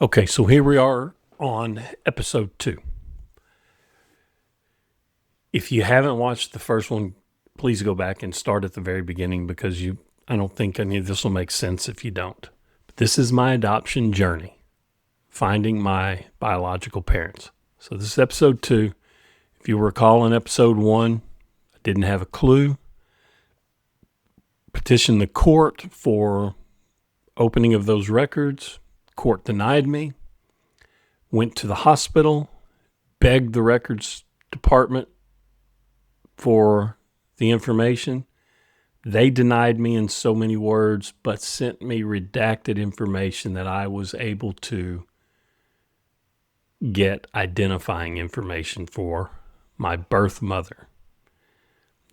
Okay, so here we are on episode 2. If you haven't watched the first one, please go back and start at the very beginning because I don't think any of this will make sense if you don't. But this is my adoption journey, finding my biological parents. So this is episode 2. If you recall in episode 1, I didn't have a clue. Petitioned the court for opening of those records. Court denied me. Went to the hospital, begged the records department for the information. They denied me in so many words, but sent me redacted information that I was able to get identifying information for my birth mother.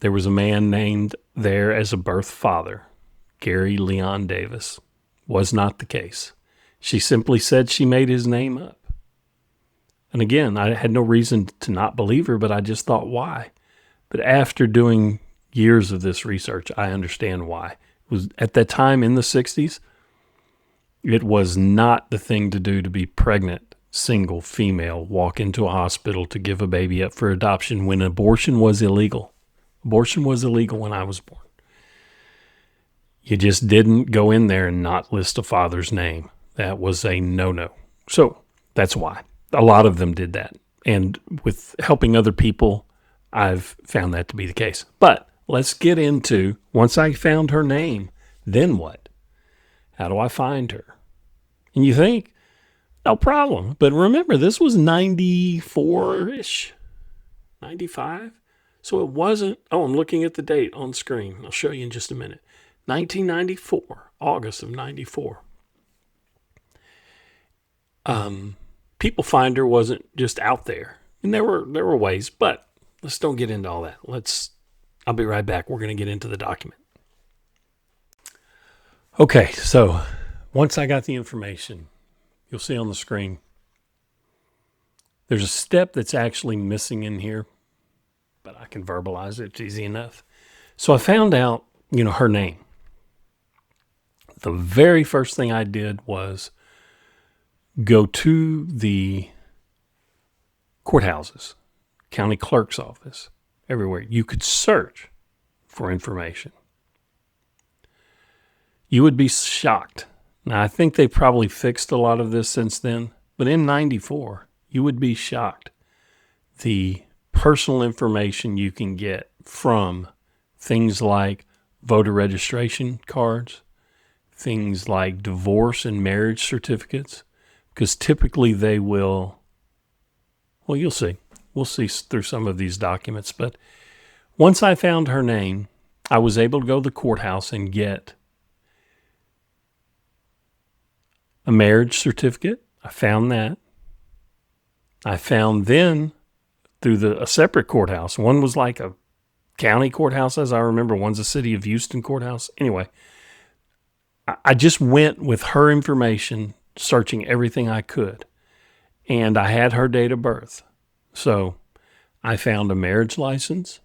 There was a man named there as a birth father, Gary Leon Davis. Was not the case. She simply said she made his name up. And again, I had no reason to not believe her, but I just thought, why? But after doing years of this research, I understand why. It was at that time in the 60s, it was not the thing to do to be pregnant, single, female, walk into a hospital to give a baby up for adoption when abortion was illegal. Abortion was illegal when I was born. You just didn't go in there and not list a father's name. That was a no-no. So that's why. A lot of them did that. And with helping other people, I've found that to be the case. But let's get into, once I found her name, then what? How do I find her? And you think, no problem. But remember, this was 94-ish, 95. So it wasn't, I'm looking at the date on screen. I'll show you in just a minute. 1994, August of 94. People Finder wasn't just out there. And there were ways, but let's don't get into all that. I'll be right back. We're going to get into the document. Okay, so once I got the information, you'll see on the screen, there's a step that's actually missing in here, but I can verbalize it. It's easy enough. So I found out, her name. The very first thing I did was go to the courthouses, county clerk's office, everywhere. You could search for information. You would be shocked. Now, I think they probably fixed a lot of this since then, but in 94, you would be shocked. The personal information you can get from things like voter registration cards, things like divorce and marriage certificates, because typically they will, well, you'll see. We'll see through some of these documents. But once I found her name, I was able to go to the courthouse and get a marriage certificate. I found that. I found then through a separate courthouse. One was like a county courthouse, as I remember. One's a city of Houston courthouse. Anyway, I just went with her information, searching everything I could. And I had her date of birth. So I found a marriage license,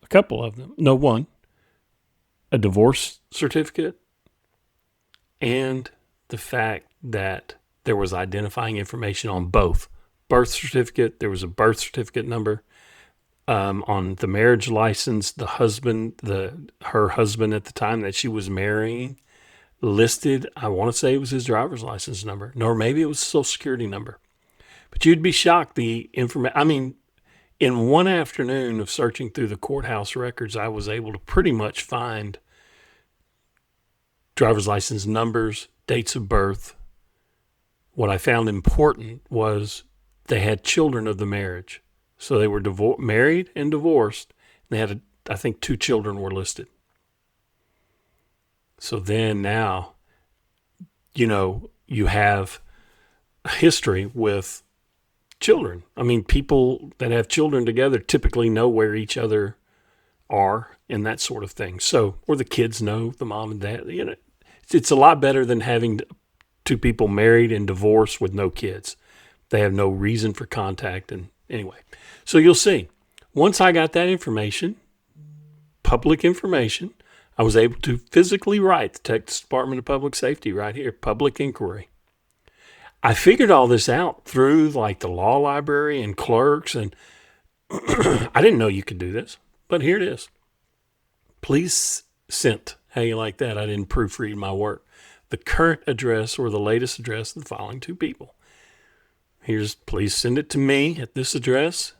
a couple of them, no, one, a divorce certificate, and the fact that there was identifying information on both. Birth certificate, there was a birth certificate number. On the marriage license, her husband at the time that she was marrying, listed, I want to say it was his driver's license number, or maybe it was a Social Security number. But you'd be shocked the information. In one afternoon of searching through the courthouse records, I was able to pretty much find driver's license numbers, dates of birth. What I found important was they had children of the marriage. So they were married and divorced. And they had, I think, 2 children were listed. So then now, you have a history with children. People that have children together typically know where each other are and that sort of thing. So, or the kids know the mom and dad. It's a lot better than having 2 people married and divorced with no kids. They have no reason for contact. And anyway, so you'll see. Once I got that information, public information, I was able to physically write the Texas Department of Public Safety right here, public inquiry. I figured all this out through like the law library and clerks, and I didn't know you could do this, but here it is. Please sent. How you like that? I didn't proofread my work. The current address or the latest address of the following two people. Here's, please send it to me at this address.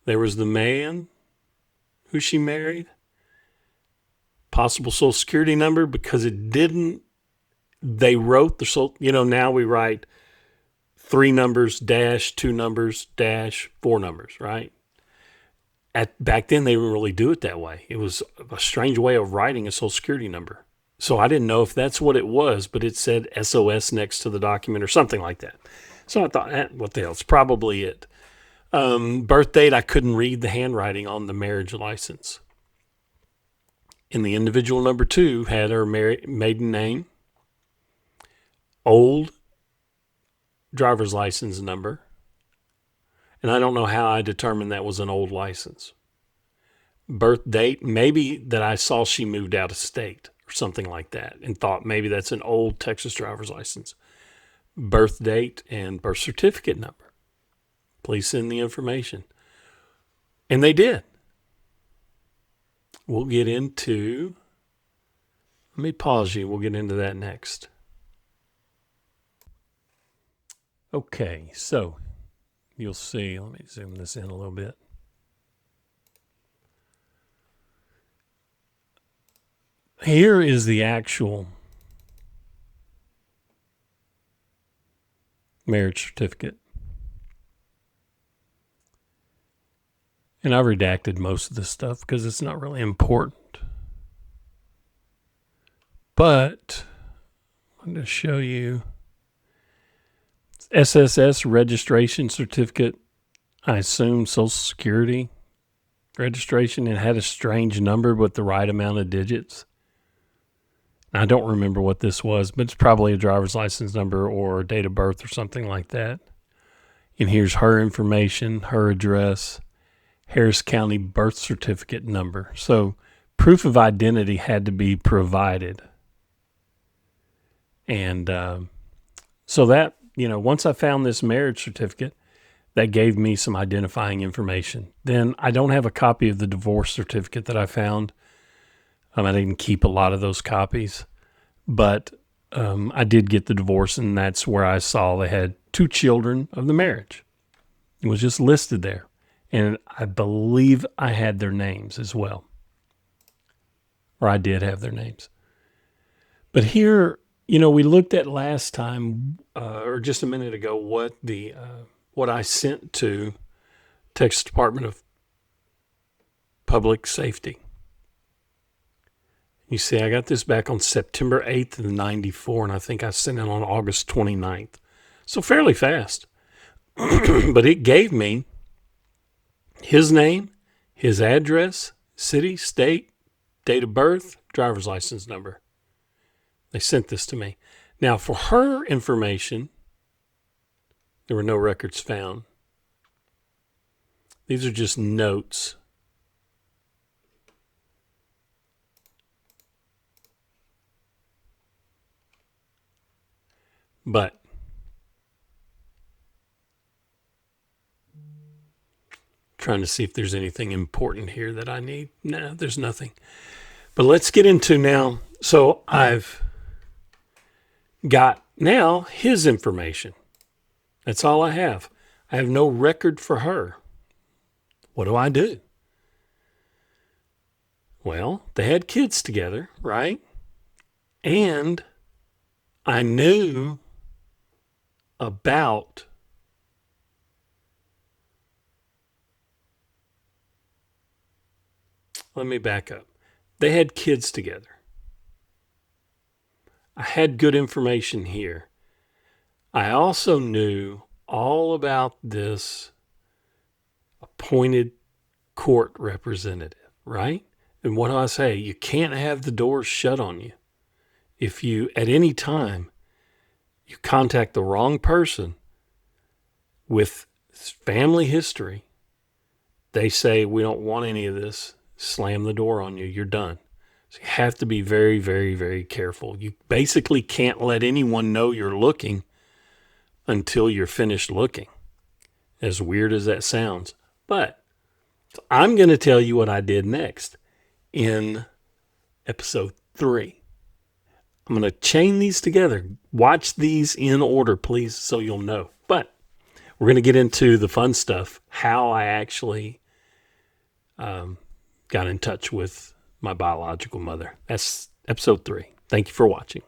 There was the man who she married. Possible social security number, because it didn't, they wrote the social, now we write 3 numbers, dash, 2 numbers, dash, 4 numbers, right? Back then, they didn't really do it that way. It was a strange way of writing a social security number. So I didn't know if that's what it was, but it said SOS next to the document or something like that. So I thought, what the hell? It's probably it. Birth date, I couldn't read the handwriting on the marriage license. And the individual number 2 had her maiden name, old driver's license number, and I don't know how I determined that was an old license. Birth date, maybe that I saw she moved out of state or something like that and thought maybe that's an old Texas driver's license. Birth date and birth certificate number. Please send the information. And they did. We'll get into, let me pause you. We'll get into that next. Okay, so you'll see, let me zoom this in a little bit. Here is the actual marriage certificate. And I've redacted most of this stuff because it's not really important. But I'm going to show you SSS registration certificate. I assume Social Security registration. It had a strange number with the right amount of digits. I don't remember what this was, but it's probably a driver's license number or date of birth or something like that. And here's her information, her address, Harris County birth certificate number. So proof of identity had to be provided. And so that, once I found this marriage certificate, that gave me some identifying information. Then I don't have a copy of the divorce certificate that I found. I didn't keep a lot of those copies, but I did get the divorce, and that's where I saw they had 2 children of the marriage. It was just listed there, and I believe I had their names as well, or I did have their names. But here, we looked at last time, or just a minute ago, what I sent to Texas Department of Public Safety. You see, I got this back on September 8th of 94, and I think I sent it on August 29th. So fairly fast. But it gave me his name, his address, city, state, date of birth, driver's license number. They sent this to me. Now, for her information, there were no records found. These are just notes. But trying to see if there's anything important here that I need. No, there's nothing. But let's get into now. So I've got now his information. That's all I have. I have no record for her. What do I do? Well, they had kids together, right? And I knew about let me back up. They had kids together. I had good information here. I also knew all about this appointed court representative, right? And what do I say? You can't have the doors shut on you. If you, at any time, you contact the wrong person with family history, they say, we don't want any of this. Slam the door on you. You're done. So you have to be very, very, very careful. You basically can't let anyone know you're looking until you're finished looking, as weird as that sounds. But I'm going to tell you what I did next in episode 3. I'm going to chain these together. Watch these in order, please, so you'll know. But we're going to get into the fun stuff, how I actually got in touch with my biological mother. That's episode 3. Thank you for watching.